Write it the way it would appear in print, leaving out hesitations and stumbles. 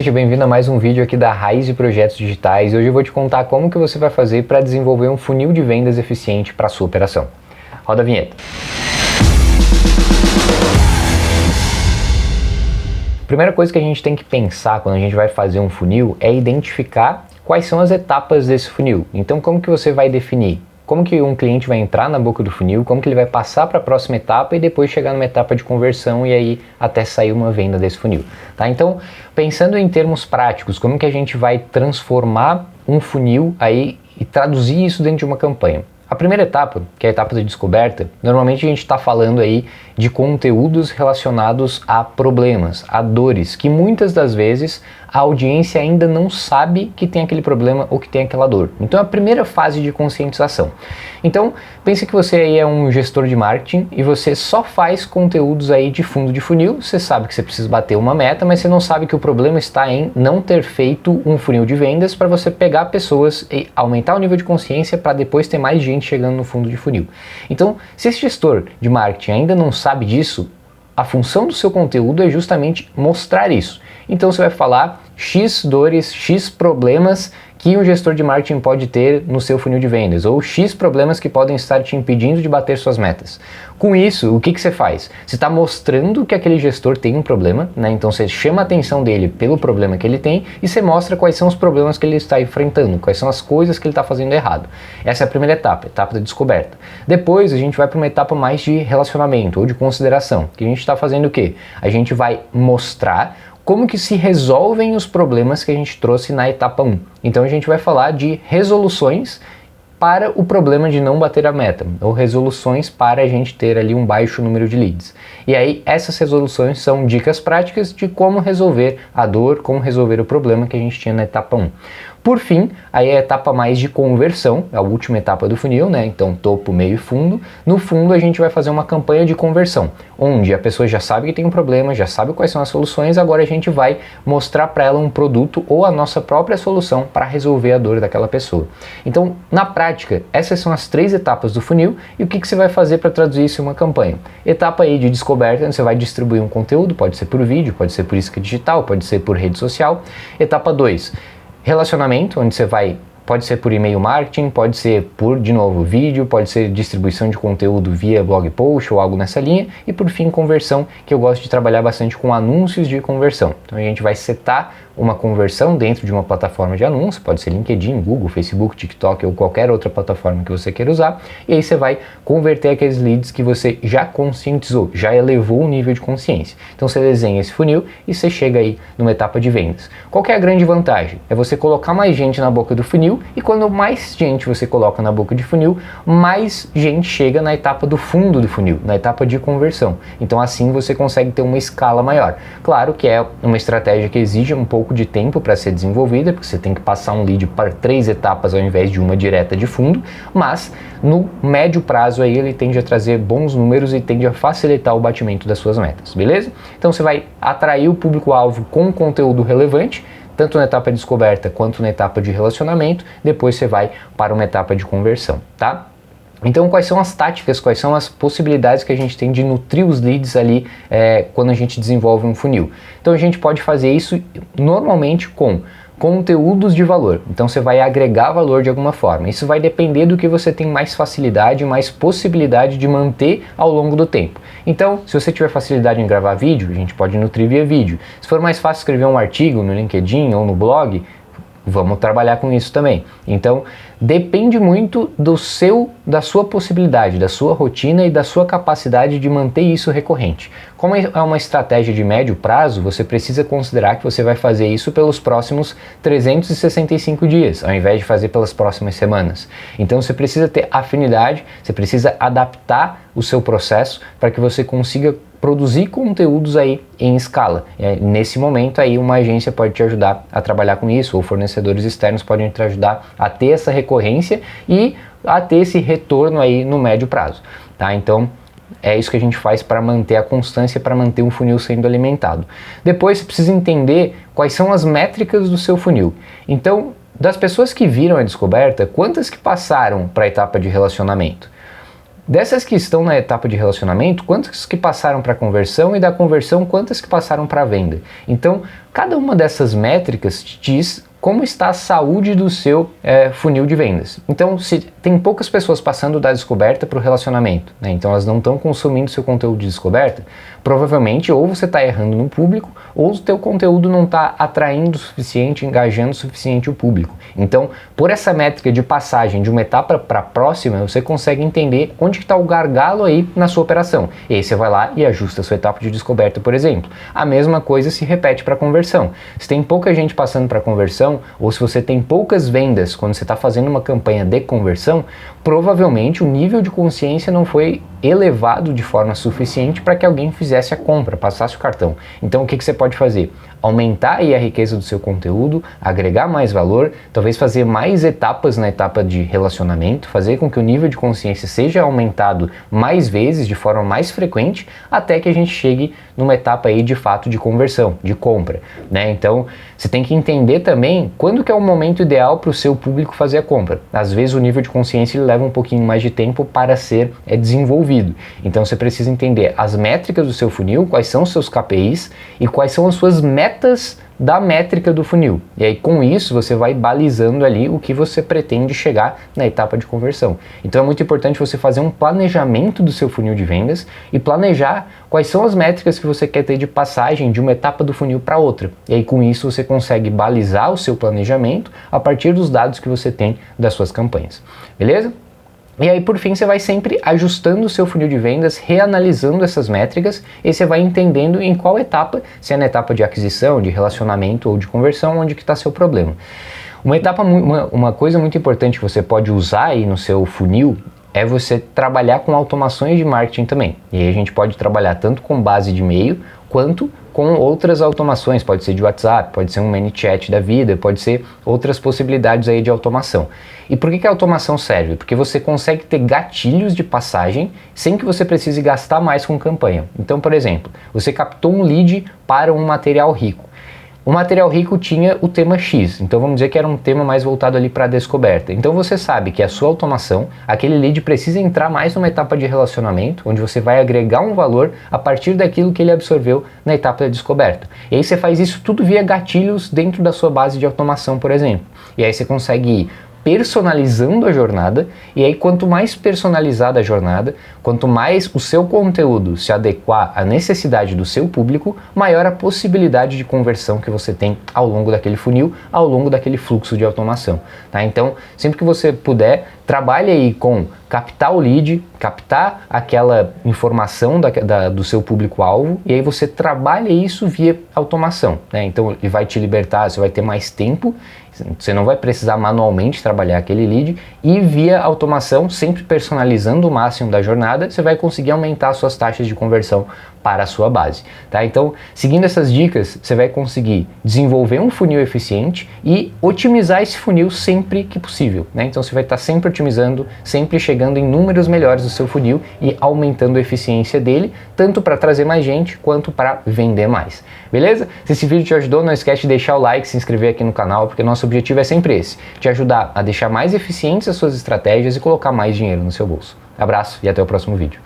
Seja bem-vindo a mais um vídeo aqui da Raiz de Projetos Digitais. Hoje eu vou te contar como que você vai fazer para desenvolver um funil de vendas eficiente para a sua operação. Roda a vinheta. Primeira coisa que a gente tem que pensar quando a gente vai fazer um funil é identificar quais são as etapas desse funil. Então, como que você vai definir? Como que um cliente vai entrar na boca do funil, como que ele vai passar para a próxima etapa e depois chegar numa etapa de conversão e aí até sair uma venda desse funil, tá? Então, pensando em termos práticos, como que a gente vai transformar um funil aí e traduzir isso dentro de uma campanha? A primeira etapa, que é a etapa de descoberta, normalmente a gente está falando aí de conteúdos relacionados a problemas, a dores, que muitas das vezes a audiência ainda não sabe que tem aquele problema ou que tem aquela dor. Então é a primeira fase de conscientização. Então pense que você aí é um gestor de marketing e você só faz conteúdos aí de fundo de funil, você sabe que você precisa bater uma meta, mas você não sabe que o problema está em não ter feito um funil de vendas para você pegar pessoas e aumentar o nível de consciência para depois ter mais gente chegando no fundo de funil. Então, se esse gestor de marketing ainda não sabe disso, a função do seu conteúdo é justamente mostrar isso. Então você vai falar X dores, X problemas que um gestor de marketing pode ter no seu funil de vendas, ou X problemas que podem estar te impedindo de bater suas metas. Com isso, o que você faz? Você está mostrando que aquele gestor tem um problema, né? Então você chama a atenção dele pelo problema que ele tem e você mostra quais são os problemas que ele está enfrentando, quais são as coisas que ele está fazendo errado. Essa é a primeira etapa, a etapa da descoberta. Depois a gente vai para uma etapa mais de relacionamento ou de consideração, que a gente está fazendo o quê? A gente vai mostrar como que se resolvem os problemas que a gente trouxe na etapa 1. Então a gente vai falar de resoluções para o problema de não bater a meta, ou resoluções para a gente ter ali um baixo número de leads. E aí essas resoluções são dicas práticas de como resolver a dor, como resolver o problema que a gente tinha na etapa 1. Por fim, aí é a etapa mais de conversão, a última etapa do funil, né? Então topo, meio e fundo. No fundo a gente vai fazer uma campanha de conversão, onde a pessoa já sabe que tem um problema, já sabe quais são as soluções, agora a gente vai mostrar para ela um produto ou a nossa própria solução para resolver a dor daquela pessoa. Então, na prática, essas são as 3 etapas do funil e o que você vai fazer para traduzir isso em uma campanha? Etapa aí de descoberta, onde você vai distribuir um conteúdo, pode ser por vídeo, pode ser por isca digital, pode ser por rede social. Etapa 2, relacionamento, onde você vai, pode ser por e-mail marketing, pode ser por, de novo, vídeo, pode ser distribuição de conteúdo via blog post ou algo nessa linha. E por fim, conversão, que eu gosto de trabalhar bastante com anúncios de conversão. Então a gente vai setar uma conversão dentro de uma plataforma de anúncio, pode ser LinkedIn, Google, Facebook, TikTok ou qualquer outra plataforma que você queira usar, e aí você vai converter aqueles leads que você já conscientizou, já elevou o nível de consciência. Então você desenha esse funil e você chega aí numa etapa de vendas. Qual que é a grande vantagem? É você colocar mais gente na boca do funil, e quando mais gente você coloca na boca de funil, mais gente chega na etapa do fundo do funil, na etapa de conversão. Então assim você consegue ter uma escala maior. Claro que é uma estratégia que exige um pouco de tempo para ser desenvolvida, porque você tem que passar um lead para 3 etapas ao invés de uma direta de fundo, mas no médio prazo aí ele tende a trazer bons números e tende a facilitar o batimento das suas metas, beleza? Então você vai atrair o público-alvo com conteúdo relevante, tanto na etapa de descoberta quanto na etapa de relacionamento, depois você vai para uma etapa de conversão, tá? Então, quais são as táticas, quais são as possibilidades que a gente tem de nutrir os leads ali quando a gente desenvolve um funil? Então, a gente pode fazer isso normalmente com conteúdos de valor. Então, você vai agregar valor de alguma forma. Isso vai depender do que você tem mais facilidade, mais possibilidade de manter ao longo do tempo. Então, se você tiver facilidade em gravar vídeo, a gente pode nutrir via vídeo. Se for mais fácil escrever um artigo no LinkedIn ou no blog, vamos trabalhar com isso também. Então, depende muito da sua possibilidade, da sua rotina e da sua capacidade de manter isso recorrente. Como é uma estratégia de médio prazo, você precisa considerar que você vai fazer isso pelos próximos 365 dias, ao invés de fazer pelas próximas semanas. Então, você precisa ter afinidade, você precisa adaptar o seu processo para que você consiga produzir conteúdos aí em escala. Nesse momento aí uma agência pode te ajudar a trabalhar com isso, ou fornecedores externos podem te ajudar a ter essa recorrência e a ter esse retorno aí no médio prazo, tá? Então é isso que a gente faz para manter a constância, para manter um funil sendo alimentado. Depois você precisa entender quais são as métricas do seu funil. Então, das pessoas que viram a descoberta, quantas que passaram para a etapa de relacionamento? Dessas que estão na etapa de relacionamento, quantas que passaram para conversão e da conversão, quantas que passaram para venda? Então, cada uma dessas métricas te diz como está a saúde do seu funil de vendas. Então, se tem poucas pessoas passando da descoberta para o relacionamento, né? Então elas não estão consumindo seu conteúdo de descoberta, provavelmente ou você está errando no público, ou o teu conteúdo não está atraindo o suficiente, engajando o suficiente o público. Então, por essa métrica de passagem de uma etapa para a próxima, você consegue entender onde está o gargalo aí na sua operação. E aí você vai lá e ajusta a sua etapa de descoberta, por exemplo. A mesma coisa se repete para a conversão. Se tem pouca gente passando para a conversão, ou se você tem poucas vendas quando você está fazendo uma campanha de conversão, provavelmente o nível de consciência não foi elevado de forma suficiente para que alguém fizesse a compra, passasse o cartão. Então o que você pode fazer? Aumentar aí a riqueza do seu conteúdo, agregar mais valor, talvez fazer mais etapas na etapa de relacionamento, fazer com que o nível de consciência seja aumentado mais vezes, de forma mais frequente, até que a gente chegue numa etapa aí de fato de conversão, de compra, né? Então você tem que entender também quando que é o momento ideal para o seu público fazer a compra. Às vezes o nível de consciência ele leva um pouquinho mais de tempo para ser desenvolvido. Então você precisa entender as métricas do seu funil, quais são os seus KPIs e quais são as suas metas da métrica do funil. E aí com isso você vai balizando ali o que você pretende chegar na etapa de conversão. Então é muito importante você fazer um planejamento do seu funil de vendas e planejar quais são as métricas que você quer ter de passagem de uma etapa do funil para outra. E aí com isso você consegue balizar o seu planejamento a partir dos dados que você tem das suas campanhas. Beleza? E aí, por fim, você vai sempre ajustando o seu funil de vendas, reanalisando essas métricas e você vai entendendo em qual etapa, se é na etapa de aquisição, de relacionamento ou de conversão, onde que está seu problema. Uma coisa muito importante que você pode usar aí no seu funil é você trabalhar com automações de marketing também. E aí a gente pode trabalhar tanto com base de e-mail quanto com outras automações, pode ser de WhatsApp, pode ser um ManyChat da vida, pode ser outras possibilidades aí de automação. E por que a automação serve? Porque você consegue ter gatilhos de passagem sem que você precise gastar mais com campanha. Então, por exemplo, você captou um lead para um material rico. O material rico tinha o tema X, então vamos dizer que era um tema mais voltado ali para a descoberta. Então você sabe que a sua automação, aquele lead precisa entrar mais numa etapa de relacionamento, onde você vai agregar um valor a partir daquilo que ele absorveu na etapa da descoberta. E aí você faz isso tudo via gatilhos dentro da sua base de automação, por exemplo. E aí você consegue ir personalizando a jornada, e aí quanto mais personalizada a jornada, quanto mais o seu conteúdo se adequar à necessidade do seu público, maior a possibilidade de conversão que você tem ao longo daquele funil, ao longo daquele fluxo de automação, tá? Então, sempre que você puder, trabalhe aí com captar o lead, captar aquela informação do seu público-alvo, e aí você trabalha isso via automação, né? Então ele vai te libertar, você vai ter mais tempo, você não vai precisar manualmente trabalhar aquele lead, e via automação, sempre personalizando o máximo da jornada, você vai conseguir aumentar suas taxas de conversão para a sua base, tá? Então, seguindo essas dicas, você vai conseguir desenvolver um funil eficiente e otimizar esse funil sempre que possível, né? Então você vai estar sempre otimizando, sempre chegando em números melhores do seu funil e aumentando a eficiência dele, tanto para trazer mais gente quanto para vender mais. Beleza? Se esse vídeo te ajudou, não esquece de deixar o like, se inscrever aqui no canal, porque nosso objetivo é sempre esse, te ajudar a deixar mais eficientes as suas estratégias e colocar mais dinheiro no seu bolso. Abraço e até o próximo vídeo.